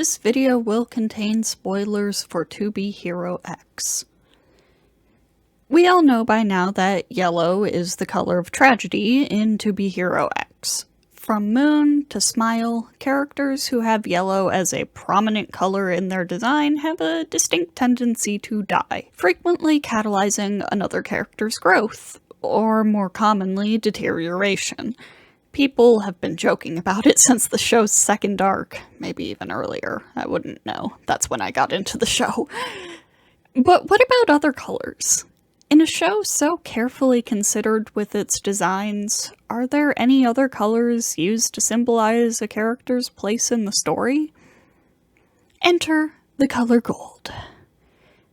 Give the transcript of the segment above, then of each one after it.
This video will contain spoilers for TBHX. We all know by now that yellow is the color of tragedy in TBHX. From Moon to Smile, characters who have yellow as a prominent color in their design have a distinct tendency to die, frequently catalyzing another character's growth, or more commonly, deterioration. People have been joking about it since the show's second arc, maybe even earlier. I wouldn't know. That's when I got into the show. But what about other colors? In a show so carefully considered with its designs, are there any other colors used to symbolize a character's place in the story? Enter the color gold.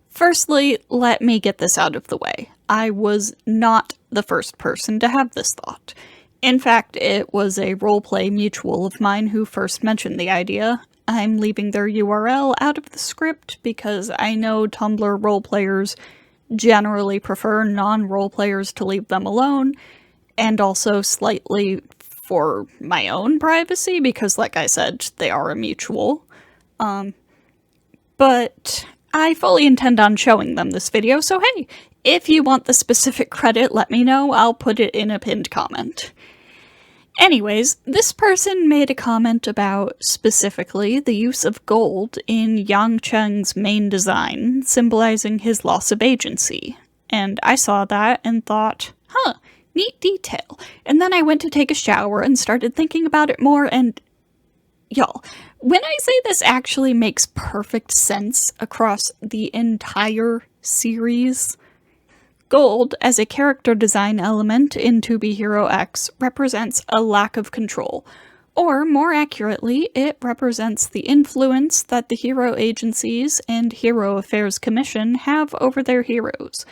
Firstly, let me get this out of the way. I was not the first person to have this thought. In fact, it was a roleplay mutual of mine who first mentioned the idea. I'm leaving their URL out of the script because I know Tumblr roleplayers generally prefer non-roleplayers to leave them alone, and also slightly for my own privacy because, like I said, they are a mutual. But I fully intend on showing them this video, so hey, if you want the specific credit, let me know. I'll put it in a pinned comment. Anyways, this person made a comment about, specifically, the use of gold in Yang Cheng's main design, symbolizing his loss of agency. And I saw that and thought, huh, neat detail. And then I went to take a shower and started thinking about it more, and y'all, when I say this actually makes perfect sense across the entire series, gold, as a character design element in TBHX, represents a lack of control. Or, more accurately, it represents the influence that the hero agencies and Hero Affairs Commission have over their heroes.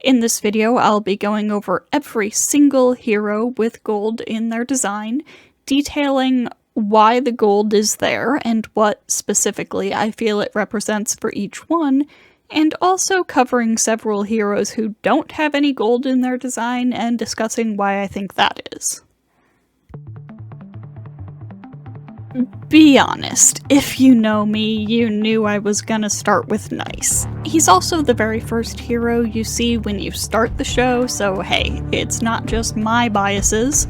In this video, I'll be going over every single hero with gold in their design, detailing why the gold is there and what specifically I feel it represents for each one, and also covering several heroes who don't have any gold in their design and discussing why I think that is. Be honest, if you know me, you knew I was gonna start with Nice. He's also the very first hero you see when you start the show, so hey, it's not just my biases.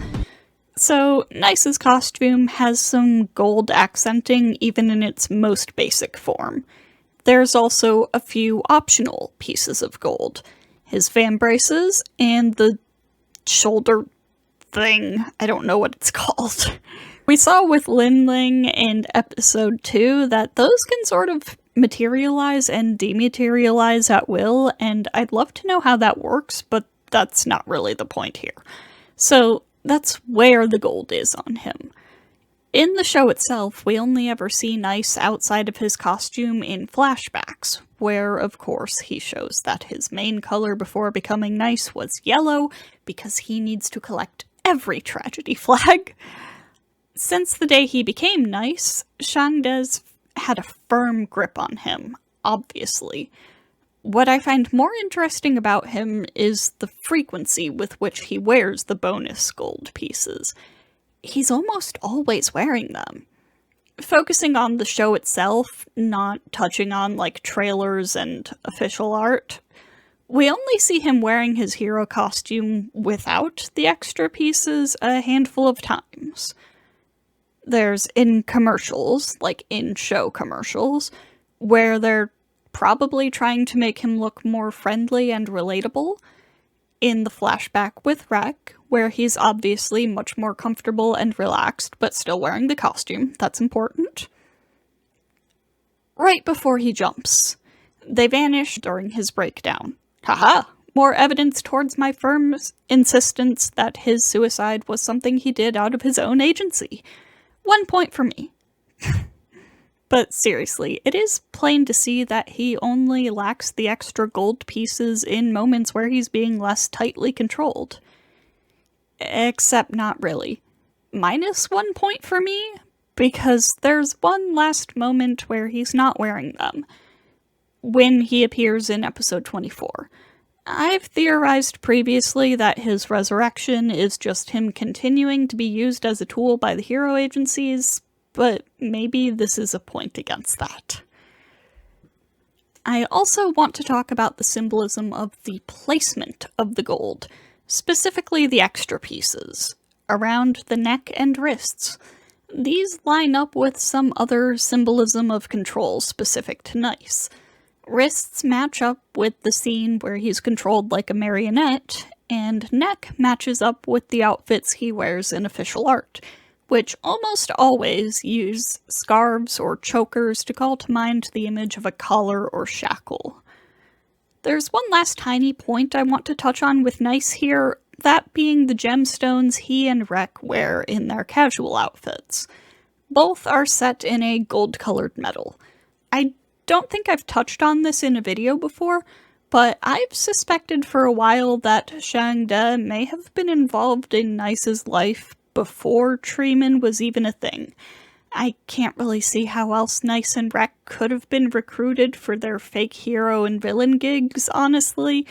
So, Nice's costume has some gold accenting even in its most basic form. There's also a few optional pieces of gold. His fan braces and the shoulder thing. I don't know what it's called. We saw with Lin Ling in episode 2 that those can sort of materialize and dematerialize at will, and I'd love to know how that works, but that's not really the point here. So that's where the gold is on him. In the show itself, we only ever see Nice outside of his costume in flashbacks, where, of course, he shows that his main color before becoming Nice was yellow, because he needs to collect every tragedy flag. Since the day he became Nice, Shangdes had a firm grip on him, obviously. What I find more interesting about him is the frequency with which he wears the bonus gold pieces. He's almost always wearing them. Focusing on the show itself, not touching on like trailers and official art, we only see him wearing his hero costume without the extra pieces a handful of times. There's in commercials, like in-show commercials, where they're probably trying to make him look more friendly and relatable. In the flashback with Rek, where he's obviously much more comfortable and relaxed, but still wearing the costume. That's important. Right before he jumps. They vanish during his breakdown. Haha! More evidence towards my firm insistence that his suicide was something he did out of his own agency. 1 point for me. But seriously, it is plain to see that he only lacks the extra gold pieces in moments where he's being less tightly controlled. Except not really. -1 point for me, because there's one last moment where he's not wearing them. When he appears in episode 24. I've theorized previously that his resurrection is just him continuing to be used as a tool by the hero agencies, but maybe this is a point against that. I also want to talk about the symbolism of the placement of the gold, specifically the extra pieces, around the neck and wrists. These line up with some other symbolism of control specific to Nice. Wrists match up with the scene where he's controlled like a marionette, and neck matches up with the outfits he wears in official art, which almost always use scarves or chokers to call to mind the image of a collar or shackle. There's one last tiny point I want to touch on with Nice here, that being the gemstones he and Rek wear in their casual outfits. Both are set in a gold-colored metal. I don't think I've touched on this in a video before, but I've suspected for a while that Shang De may have been involved in Nice's life before Treeman was even a thing. I can't really see how else Nice and Rek could have been recruited for their fake hero and villain gigs, honestly.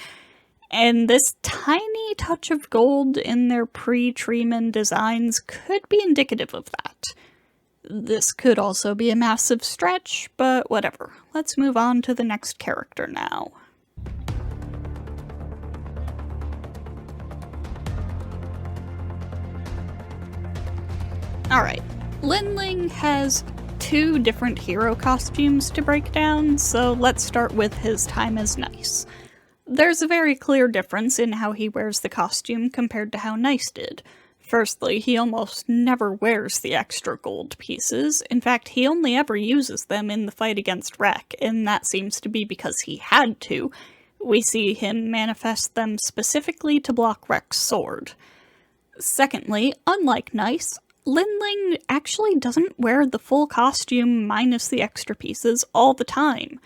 And this tiny touch of gold in their pre-Treeman designs could be indicative of that. This could also be a massive stretch, but whatever. Let's move on to the next character now. Alright, Linling has two different hero costumes to break down, so let's start with his time as Nice. There's a very clear difference in how he wears the costume compared to how Nice did. Firstly, he almost never wears the extra gold pieces. In fact, he only ever uses them in the fight against Rek, and that seems to be because he had to. We see him manifest them specifically to block Rek's sword. Secondly, unlike Nice, Linling actually doesn't wear the full costume minus the extra pieces all the time.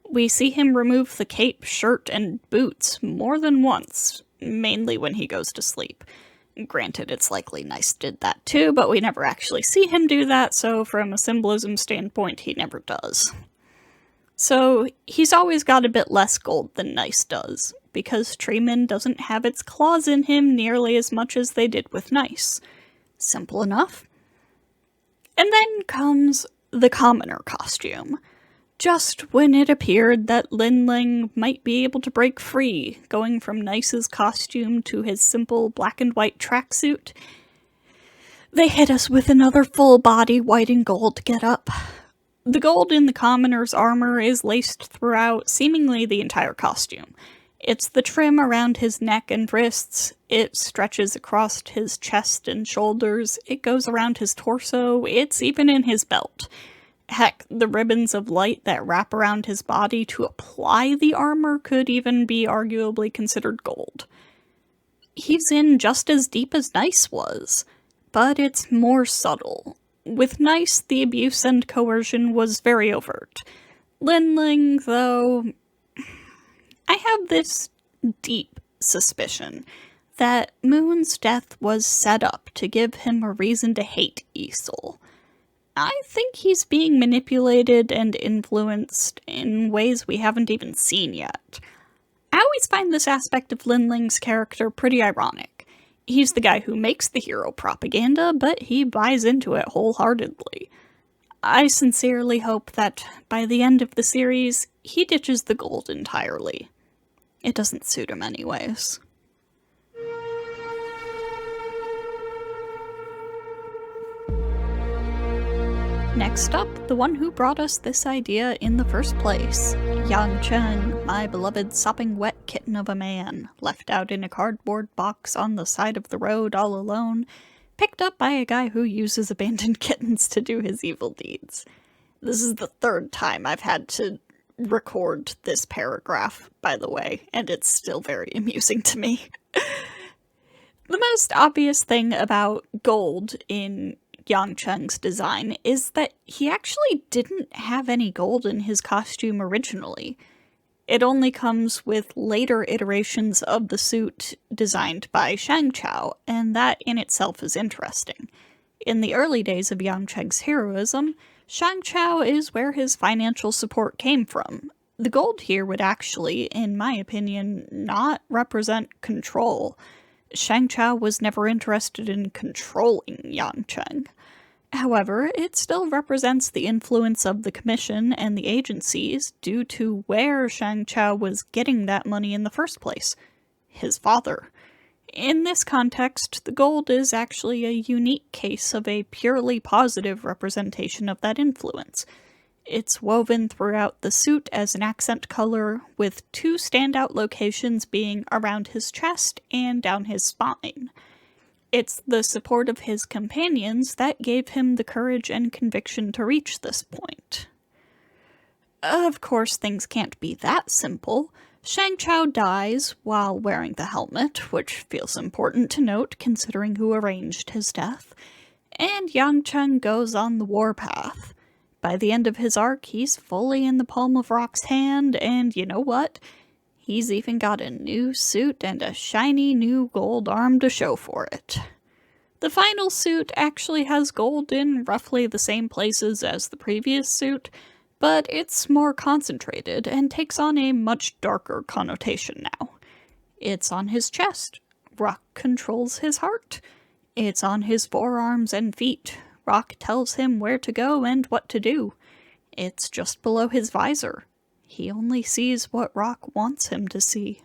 We see him remove the cape, shirt, and boots more than once, mainly when he goes to sleep. Granted, it's likely Nice did that too, but we never actually see him do that, so from a symbolism standpoint, he never does. So, he's always got a bit less gold than Nice does, because Treeman doesn't have its claws in him nearly as much as they did with Nice. Simple enough. And then comes the commoner costume. Just when it appeared that Linling might be able to break free, going from Nice's costume to his simple black and white tracksuit, they hit us with another full-body white and gold getup. The gold in the commoner's armor is laced throughout seemingly the entire costume. It's the trim around his neck and wrists, it stretches across his chest and shoulders, it goes around his torso, it's even in his belt. Heck, the ribbons of light that wrap around his body to apply the armor could even be arguably considered gold. He's in just as deep as Nice was, but it's more subtle. With Nice, the abuse and coercion was very overt. Linling, though, I have this deep suspicion that Moon's death was set up to give him a reason to hate Isol. I think he's being manipulated and influenced in ways we haven't even seen yet. I always find this aspect of Linling's character pretty ironic. He's the guy who makes the hero propaganda, but he buys into it wholeheartedly. I sincerely hope that by the end of the series, he ditches the gold entirely. It doesn't suit him anyways. Next up, the one who brought us this idea in the first place. Yang Cheng, my beloved sopping wet kitten of a man, left out in a cardboard box on the side of the road all alone, picked up by a guy who uses abandoned kittens to do his evil deeds. This is the third time I've had to record this paragraph, by the way, and it's still very amusing to me. The most obvious thing about gold in Yang Cheng's design is that he actually didn't have any gold in his costume originally. It only comes with later iterations of the suit designed by Shang Chao, and that in itself is interesting. In the early days of Yang Cheng's heroism, Shang Chao is where his financial support came from. The gold here would actually, in my opinion, not represent control. Shang Chao was never interested in controlling Yang Cheng. However, it still represents the influence of the Commission and the agencies due to where Shang Chao was getting that money in the first place. His father. In this context, the gold is actually a unique case of a purely positive representation of that influence. It's woven throughout the suit as an accent color, with two standout locations being around his chest and down his spine. It's the support of his companions that gave him the courage and conviction to reach this point. Of course, things can't be that simple. Shang Chao dies while wearing the helmet, which feels important to note considering who arranged his death, and Yang Chen goes on the warpath. By the end of his arc, he's fully in the palm of Rock's hand, and you know what? He's even got a new suit and a shiny new gold arm to show for it. The final suit actually has gold in roughly the same places as the previous suit, but it's more concentrated and takes on a much darker connotation now. It's on his chest. Rock controls his heart. It's on his forearms and feet. Rock tells him where to go and what to do. It's just below his visor. He only sees what Rock wants him to see.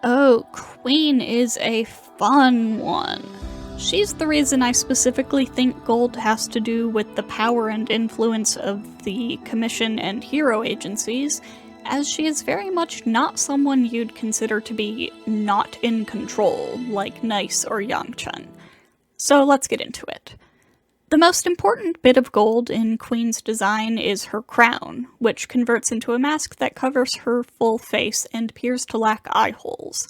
Oh, Queen is a fun one. She's the reason I specifically think gold has to do with the power and influence of the Commission and hero agencies, as she is very much not someone you'd consider to be not in control, like Nice or Yang Chen. So let's get into it. The most important bit of gold in Queen's design is her crown, which converts into a mask that covers her full face and appears to lack eye holes.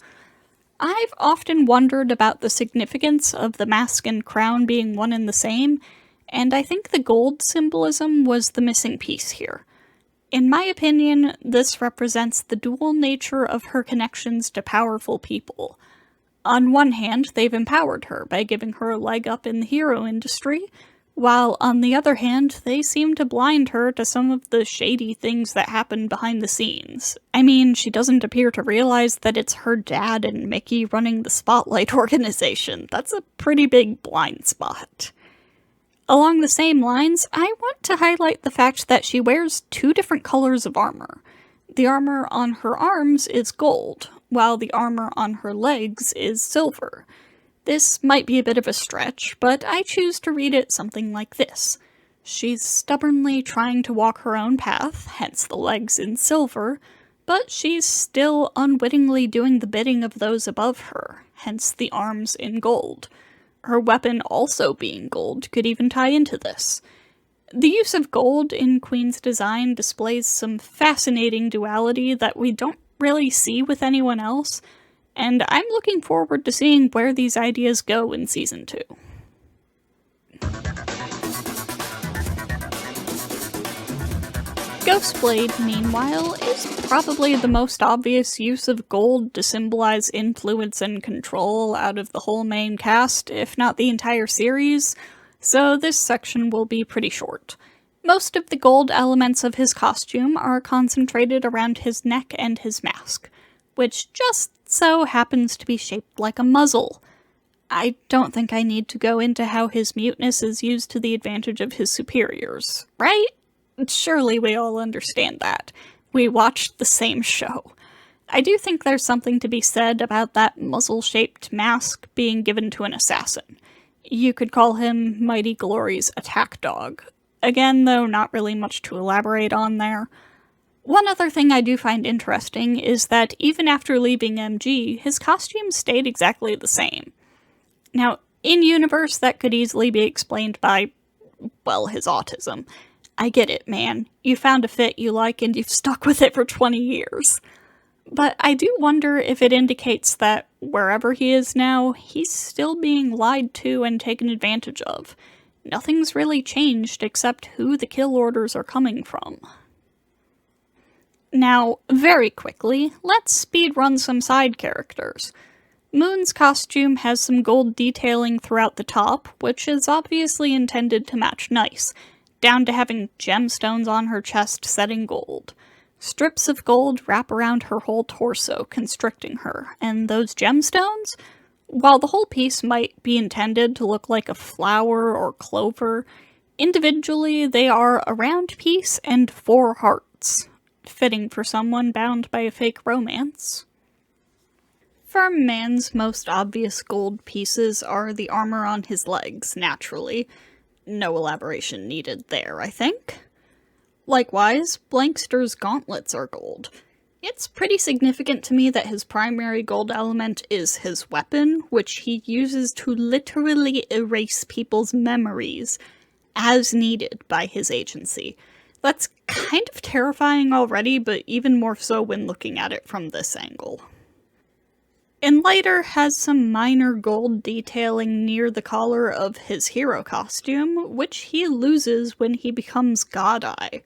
I've often wondered about the significance of the mask and crown being one and the same, and I think the gold symbolism was the missing piece here. In my opinion, this represents the dual nature of her connections to powerful people. On one hand, they've empowered her by giving her a leg up in the hero industry, while on the other hand, they seem to blind her to some of the shady things that happen behind the scenes. I mean, she doesn't appear to realize that it's her dad and Mickey running the Spotlight organization. That's a pretty big blind spot. Along the same lines, I want to highlight the fact that she wears two different colors of armor. The armor on her arms is gold, while the armor on her legs is silver. This might be a bit of a stretch, but I choose to read it something like this. She's stubbornly trying to walk her own path, hence the legs in silver, but she's still unwittingly doing the bidding of those above her, hence the arms in gold. Her weapon also being gold could even tie into this. The use of gold in Queen's design displays some fascinating duality that we don't really see with anyone else, and I'm looking forward to seeing where these ideas go in Season 2. Ghostblade, meanwhile, is probably the most obvious use of gold to symbolize influence and control out of the whole main cast, if not the entire series, so this section will be pretty short. Most of the gold elements of his costume are concentrated around his neck and his mask, which just so happens to be shaped like a muzzle. I don't think I need to go into how his muteness is used to the advantage of his superiors, right? Surely we all understand that. We watched the same show. I do think there's something to be said about that muzzle-shaped mask being given to an assassin. You could call him Mighty Glory's attack dog. Again, though, not really much to elaborate on there. One other thing I do find interesting is that even after leaving MG, his costume stayed exactly the same. Now, in-universe, that could easily be explained by, well, his autism. I get it, man. You found a fit you like and you've stuck with it for 20 years. But I do wonder if it indicates that wherever he is now, he's still being lied to and taken advantage of. Nothing's really changed except who the kill orders are coming from. Now, very quickly, let's speedrun some side characters. Moon's costume has some gold detailing throughout the top, which is obviously intended to match Nice, down to having gemstones on her chest set in gold. Strips of gold wrap around her whole torso, constricting her, and those gemstones? While the whole piece might be intended to look like a flower or clover, individually they are a round piece and 4 hearts, fitting for someone bound by a fake romance. For Man's most obvious gold pieces are the armor on his legs, naturally. No elaboration needed there, I think. Likewise, Blankster's gauntlets are gold. It's pretty significant to me that his primary gold element is his weapon, which he uses to literally erase people's memories, as needed by his agency. That's kind of terrifying already, but even more so when looking at it from this angle. Enlighter has some minor gold detailing near the collar of his hero costume, which he loses when he becomes God-Eye,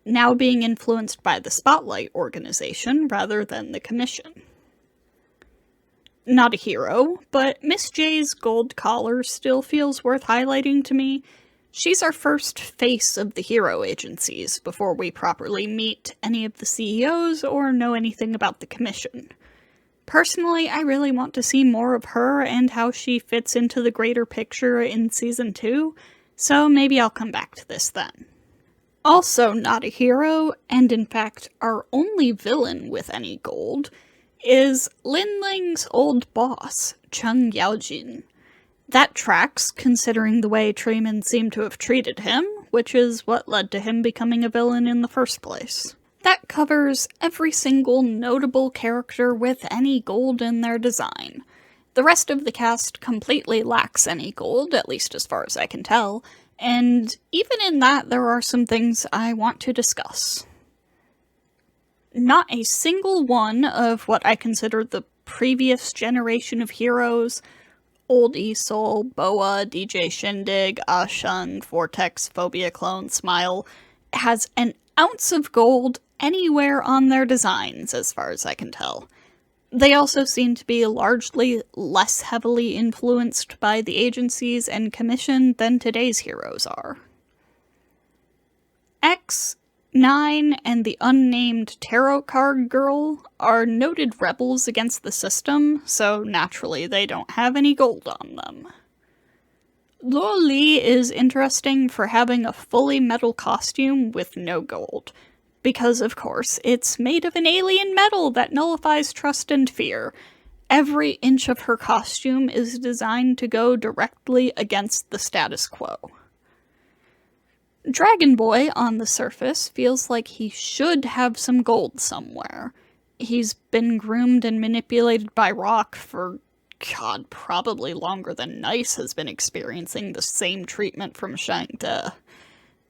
now being influenced by the Spotlight organization rather than the Commission. Not a hero, but Miss J's gold collar still feels worth highlighting to me. She's our first face of the hero agencies before we properly meet any of the CEOs or know anything about the Commission. Personally, I really want to see more of her and how she fits into the greater picture in Season 2, so maybe I'll come back to this then. Also not a hero, and in fact our only villain with any gold, is Lin Ling's old boss, Chung Yaojin. That tracks, considering the way Treeman seemed to have treated him, which is what led to him becoming a villain in the first place. That covers every single notable character with any gold in their design. The rest of the cast completely lacks any gold, at least as far as I can tell, and even in that there are some things I want to discuss. Not a single one of what I consider the previous generation of heroes, Old Isol, Boa, DJ Shindig, Ashung, Vortex, Phobia Clone, Smile, has an ounce of gold anywhere on their designs, as far as I can tell. They also seem to be largely less heavily influenced by the agencies and Commission than today's heroes are. X, 9, and the unnamed Tarot Card Girl are noted rebels against the system, so naturally they don't have any gold on them. Luo Li is interesting for having a fully metal costume with no gold, because of course it's made of an alien metal that nullifies trust and fear. Every inch of her costume is designed to go directly against the status quo. Dragon Boy, on the surface, feels like he should have some gold somewhere. He's been groomed and manipulated by Rock for, God, probably longer than Nice has been experiencing the same treatment from Shangde.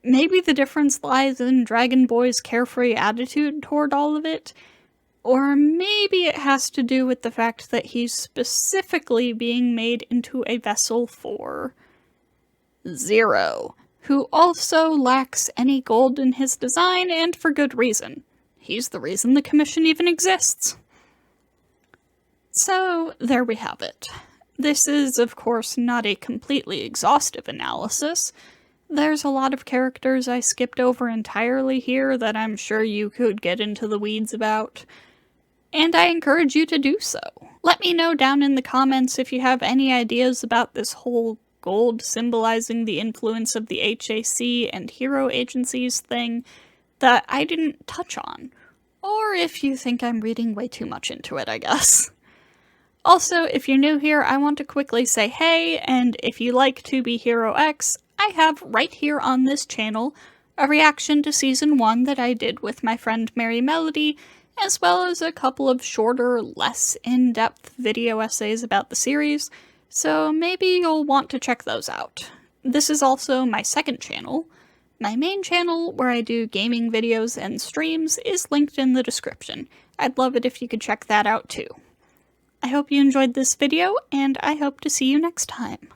Maybe the difference lies in Dragon Boy's carefree attitude toward all of it, or maybe it has to do with the fact that he's specifically being made into a vessel for Zero, who also lacks any gold in his design, and for good reason. He's the reason the Commission even exists. So, there we have it. This is, of course, not a completely exhaustive analysis. There's a lot of characters I skipped over entirely here that I'm sure you could get into the weeds about, and I encourage you to do so. Let me know down in the comments if you have any ideas about this whole gold symbolizing the influence of the HAC and hero agencies thing that I didn't touch on, or if you think I'm reading way too much into it, I guess. Also, if you're new here, I want to quickly say hey, and if you like TBHX, I have right here on this channel a reaction to Season 1 that I did with my friend Mary Melody, as well as a couple of shorter, less in-depth video essays about the series, so maybe you'll want to check those out. This is also my second channel. My main channel, where I do gaming videos and streams, is linked in the description. I'd love it if you could check that out too. I hope you enjoyed this video, and I hope to see you next time.